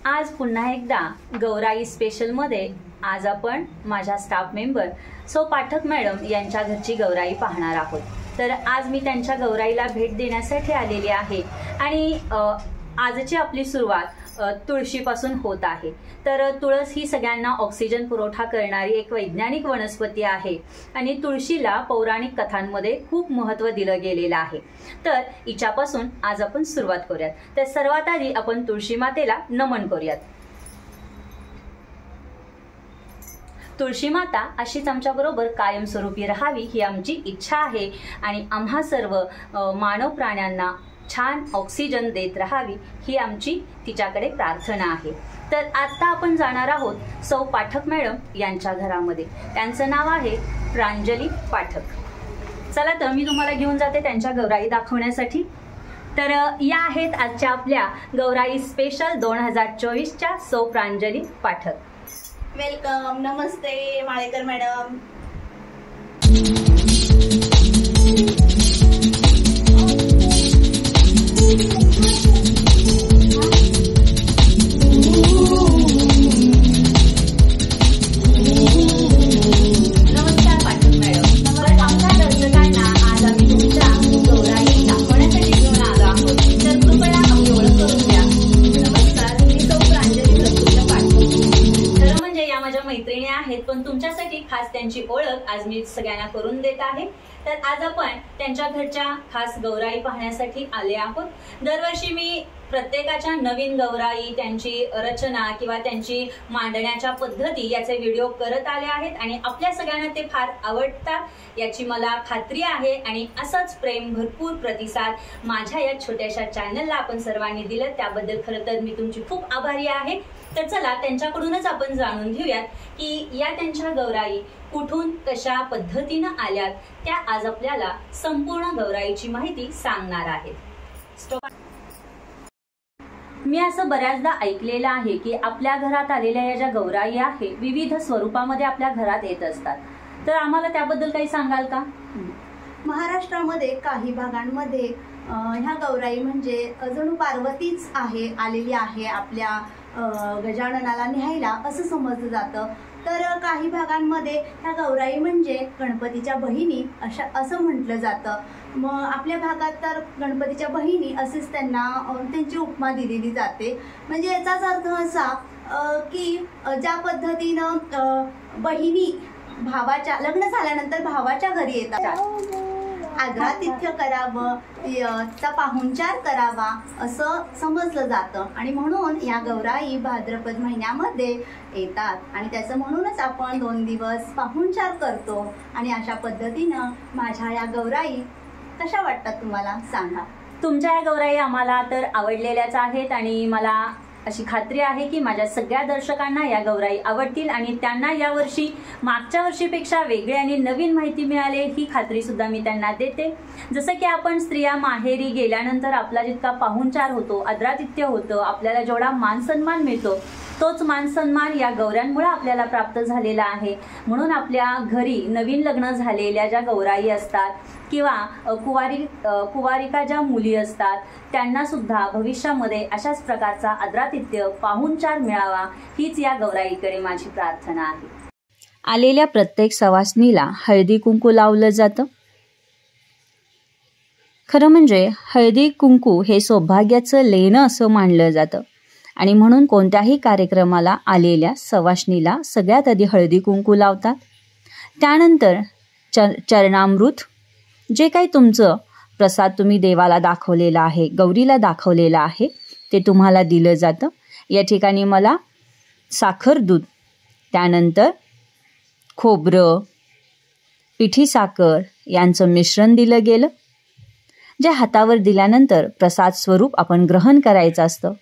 आज पुन्हा एकदा गौराई स्पेशल मध्ये आज आपण माझ्या स्टाफ मेंबर सौ पाठक मॅडम यांच्या घरची गौराई पाहणार आहोत। तर आज मी त्यांच्या गौराईला भेट देण्यासाठी आलेली आहे आणि आजची आपली सुरुवात तुळशीपासून होत आहे। तर तुळस ही सगळ्यांना ऑक्सिजन पुरवठा करणारी एक वैज्ञानिक वनस्पती आहे आणि तुळशीला पौराणिक कथांमध्ये खूप महत्त्व दिलं गेलेलं आहे। तर हिच्यापासून आज आपण सुरुवात करूयात। तर सर्वात आधी आपण तुळशी मातेला नमन करूयात। तुळशी माता अशीच आमच्या बरोबर कायमस्वरूपी राहावी ही आमची इच्छा आहे आणि आम्हा सर्व मानव प्राण्यांना छान ऑक्सिजन देत राहावी ही आमची तिच्याकडे प्रार्थना आहे। तर आता आपण जाणार आहोत सौ पाठक मॅडम यांच्या घरामध्ये। त्यांचं नाव आहे प्रांजली पाठक। चला तर मी तुम्हाला घेऊन जाते त्यांच्या गौराई दाखवण्यासाठी। तर या आहेत आजच्या आपल्या गौराई स्पेशल 2024च्या सौ प्रांजली पाठक। वेलकम, नमस्ते माळेकर मॅडम। नमस्कार पाठक मॅडम। तर आमच्या दर्शकांना आज आम्ही तुमच्या गौराई दाखवण्यासाठी घेऊन आलो आहोत। तर कृपया आपली ओळख करून द्या। नमस्कार, मी सौ प्रांजली पाठक। खरं म्हणजे या माझ्या मैत्रिणी आहेत, पण तुमच्यासाठी खास त्यांची ओळख आज मी सगळ्यांना करून देत आहे। तर आज आपण त्यांच्या घरच्या खास गौराई पाहण्यासाठी आले आहोत। दरवर्षी मी प्रत्येकाच्या नवीन गौराई, त्यांची रचना किंवा त्यांची मांडण्याच्या पद्धती याचे व्हिडिओ करत आले आहेत आणि आपल्या सगळ्यांना ते फार आवडतात याची मला खात्री आहे। आणि असंच प्रेम, भरपूर प्रतिसाद माझ्या या छोट्याशा चॅनलला आपण सर्वांनी दिलं त्याबद्दल खरं तर मी तुमची खूप आभारी आहे। तर चला त्यांच्याकडूनच आपण जाणून घेऊयात की या त्यांच्या गौराई कुठून कशा पद्धतीने आल्यात, त्या आज आपल्याला संपूर्ण गौराईची माहिती सांगणार आहेत। मी असं बऱ्याचदा ऐकलेलं आहे की आपल्या घरात आलेल्या या ज्या गौराई आहे विविध स्वरूपामध्ये आपल्या घरात येत असतात। तर आम्हाला त्याबद्दल काही सांगाल का? महाराष्ट्रामध्ये काही भागांमध्ये ह्या गौराई म्हणजे जणू पार्वतीच आहे, आलेली आहे आपल्या गजाननाला न्यायला असं समजलं जातं। तर काही भागांमध्ये ह्या गौराई म्हणजे गणपतीच्या बहिणी असं म्हटलं जातं। मग आपल्या भागात तर गणपतीच्या बहिणी असेच त्यांना त्यांची उपमा दिलेली जाते। म्हणजे याचाच अर्थ असा की ज्या पद्धतीनं बहिणी भावाच्या लग्न झाल्यानंतर भावाच्या घरी येतात, आदरातिथ्य करावं, तिचा पाहुणचार करावा असं समजलं जातं आणि म्हणून या गौराई भाद्रपद महिन्यामध्ये येतात आणि त्याचं म्हणूनच आपण 2 दिवस पाहुणचार करतो। आणि अशा पद्धतीनं माझ्या या गौराई कशा वाटतात तुम्हाला सांगा। तुमच्या या गौराई आम्हाला तर आवडलेल्याच आहेत आणि मला अशी खात्री आहे की माझ्या सगळ्या दर्शकांना या गौराई आवडतील आणि त्यांना यावर्षी मागच्या वर्षीपेक्षा वेगळी आणि नवीन माहिती मिळाली ही खात्री सुद्धा मी त्यांना देते। जसं की आपण स्त्रिया माहेरी गेल्यानंतर आपला जितका पाहुणचार होतो, आदरातिथ्य होतं, आपल्याला जेवढा मान सन्मान मिळतो तोच मान सन्मान या गौऱ्यांमुळे आपल्याला प्राप्त झालेला आहे। म्हणून आपल्या घरी नवीन लग्न झालेल्या ज्या गौराई असतात किंवा कुवारिका ज्या मुली असतात त्यांना सुद्धा भविष्यामध्ये अशाच प्रकारचा आदरातिथ्य, पाहुणचार मिळावा हीच या गौराईकडे माझी प्रार्थना आहे। आलेल्या प्रत्येक सवासणीला हळदी कुंकू लावलं जातं। खरं म्हणजे हळदी कुंकू हे सौभाग्याचं लेणं असं मानलं जातं आणि म्हणून कोणत्याही कार्यक्रमाला आलेल्या सवाष्णीला सगळ्यात आधी हळदी कुंकू लावतात. त्यानंतर चरणामृत, जे काही तुमचं प्रसाद तुम्ही देवाला दाखवलेला आहे, गौरीला दाखवलेला आहे, ते तुम्हाला दिलं जातं. या ठिकाणी मला साखर दूध, त्यानंतर खोबरं, पिठी साखर यांचं मिश्रण दिलं गेलं, जे हातावर दिल्यानंतर प्रसाद स्वरूप आपण ग्रहण करायचं असतं.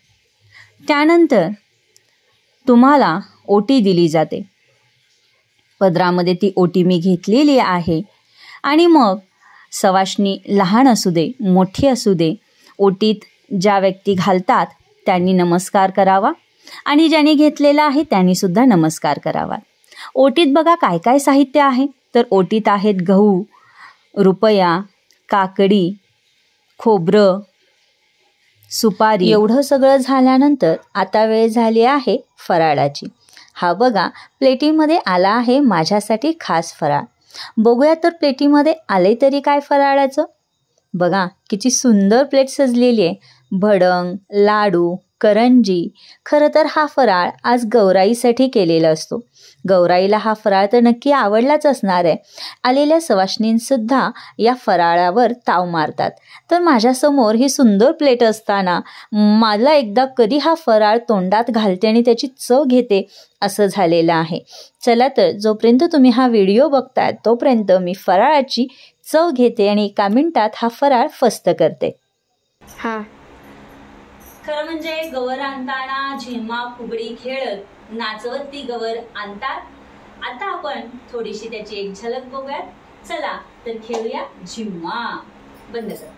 त्यानंतर तुम्हाला ओटी दिली जाते. पदरामध्ये ती ओटी मी घेतलेली आहे आणि मग सवाष्णी लहान असू दे मोठी असू दे, ओटीत ज्या व्यक्ती घालतात त्यांनी नमस्कार करावा आणि ज्यांनी घेतलेला आहे त्यांनी सुद्धा नमस्कार करावा. ओटीत बघा काय काय साहित्य आहे, तर ओटीत आहेत गहू, रुपया, काकडी, खोबरं, सुपारी. एवढं सगळं झाल्यानंतर आता वेळ झाली आहे फराळाची. हा बघा प्लेटीमध्ये आला आहे माझ्यासाठी खास फराळ. बघूया तर प्लेटीमध्ये आले तरी काय फराळाचं. बघा किती सुंदर प्लेट सजलेली आहे. भडंग, लाडू, करंजी. खरं तर हा फराळ आज गौराईसाठी केलेला असतो. गौराईला हा फराळ तर नक्की आवडलाच असणार आहे. आलेल्या सवाष्णींसुद्धा या फराळावर ताव मारतात. तर माझ्यासमोर ही सुंदर प्लेट असताना मला एकदा कधी हा फराळ तोंडात घालते आणि त्याची चव घेते असं झालेलं आहे. चला तर जोपर्यंत तुम्ही हा व्हिडिओ बघताय तोपर्यंत मी फराळाची चव घेते आणि एका मिनिटात हा फराळ फस्त करते. खरं म्हणजे गवर आणताना झिम्मा फुगडी खेळत नाचवत ती गवर आणतात. आता आपण थोडीशी त्याची एक झलक बघूयात. चला तर खेळूया झिम्मा. बंद कर.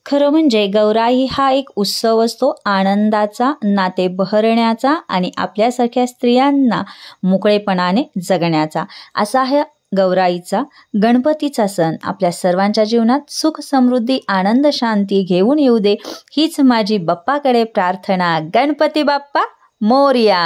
खरं म्हणजे गौराई हा एक उत्सव असतो आनंदाचा, नाते बहरण्याचा आणि आपल्यासारख्या स्त्रियांना मोकळेपणाने जगण्याचा. असा हा गौराईचा गणपतीचा सण आपल्या सर्वांच्या जीवनात सुख समृद्धी आनंद शांती घेऊन येऊ दे हीच माझी बाप्पाकडे प्रार्थना. गणपती बाप्पा मोरया.